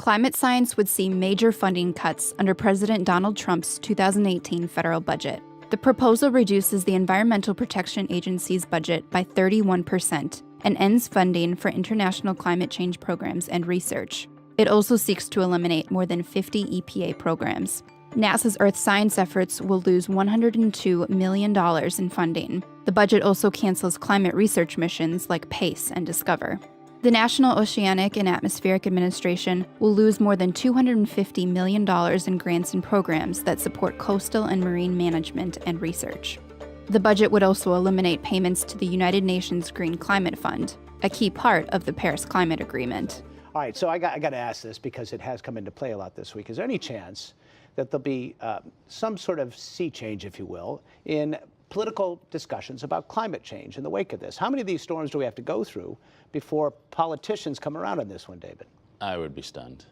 climate science would see major funding cuts under President Donald Trump's 2018 federal budget. The proposal reduces the Environmental Protection Agency's budget by 31% and ends funding for international climate change programs and research. It also seeks to eliminate more than 50 EPA programs. NASA's Earth science efforts will lose $102 million in funding. The budget also cancels climate research missions like PACE and Discover. The National Oceanic and Atmospheric Administration will lose more than $250 million in grants and programs that support coastal and marine management and research. The budget would also eliminate payments to the United Nations Green Climate Fund, a key part of the Paris Climate Agreement. All right, so I got to ask this because it has come into play a lot this week. Is there any chance that there'll be some sort of sea change, if you will, in political discussions about climate change in the wake of this? How many of these storms do we have to go through before politicians come around on this one, David? I would be stunned.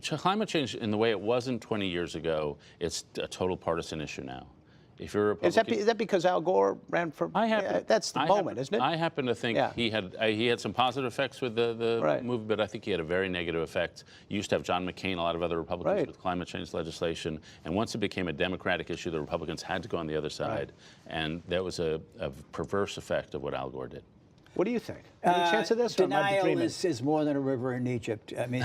Climate change, in the way it wasn't 20 years ago, it's a total partisan issue now. If you're a Republican, is that because Al Gore ran for? That's the moment, isn't it? I happen to think he had some positive effects with the movement, but I think he had a very negative effect. You used to have John McCain, a lot of other Republicans with climate change legislation, and once it became a Democratic issue, the Republicans had to go on the other side, and that was a perverse effect of what Al Gore did. What do you think? Any chance of this? Denial is more than a river in Egypt. I mean,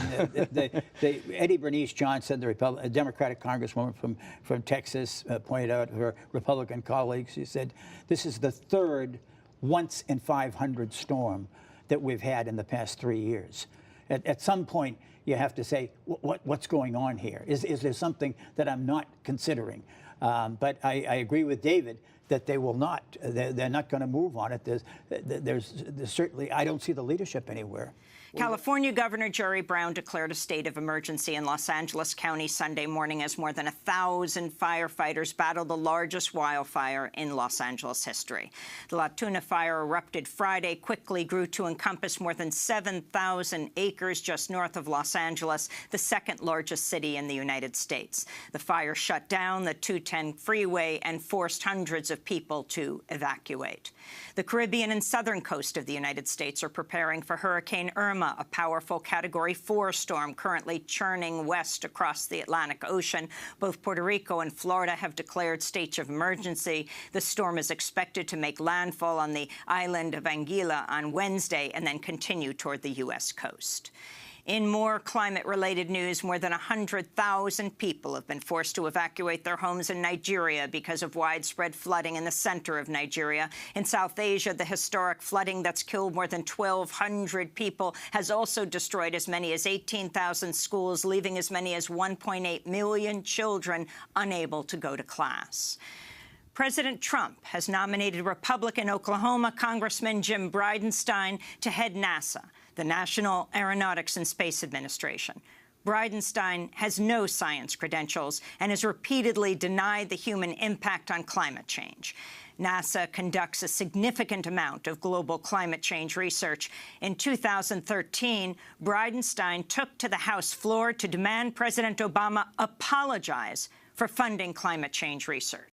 Eddie Bernice Johnson, a Democratic congresswoman from Texas, pointed out her Republican colleagues. She said, this is the third once in 500 storm that we've had in the past 3 years. At some point, you have to say, what's going on here? Is there something that I'm not considering? But I agree with David that they will not. They're not going to move on it. There's certainly, I don't see the leadership anywhere. California Governor Jerry Brown declared a state of emergency in Los Angeles County Sunday morning as more than 1,000 firefighters battled the largest wildfire in Los Angeles history. The La Tuna fire erupted Friday, quickly grew to encompass more than 7,000 acres just north of Los Angeles, the second largest city in the United States. The fire shut down the 210 freeway and forced hundreds of people to evacuate. The Caribbean and southern coast of the United States are preparing for Hurricane Irma, a powerful Category 4 storm currently churning west across the Atlantic Ocean. Both Puerto Rico and Florida have declared states of emergency. The storm is expected to make landfall on the island of Anguilla on Wednesday and then continue toward the U.S. coast. In more climate-related news, more than 100,000 people have been forced to evacuate their homes in Nigeria because of widespread flooding in the center of Nigeria. In South Asia, the historic flooding that's killed more than 1,200 people has also destroyed as many as 18,000 schools, leaving as many as 1.8 million children unable to go to class. President Trump has nominated Republican Oklahoma Congressman Jim Bridenstine to head NASA, the National Aeronautics and Space Administration. Bridenstine has no science credentials and has repeatedly denied the human impact on climate change. NASA conducts a significant amount of global climate change research. In 2013, Bridenstine took to the House floor to demand President Obama apologize for funding climate change research.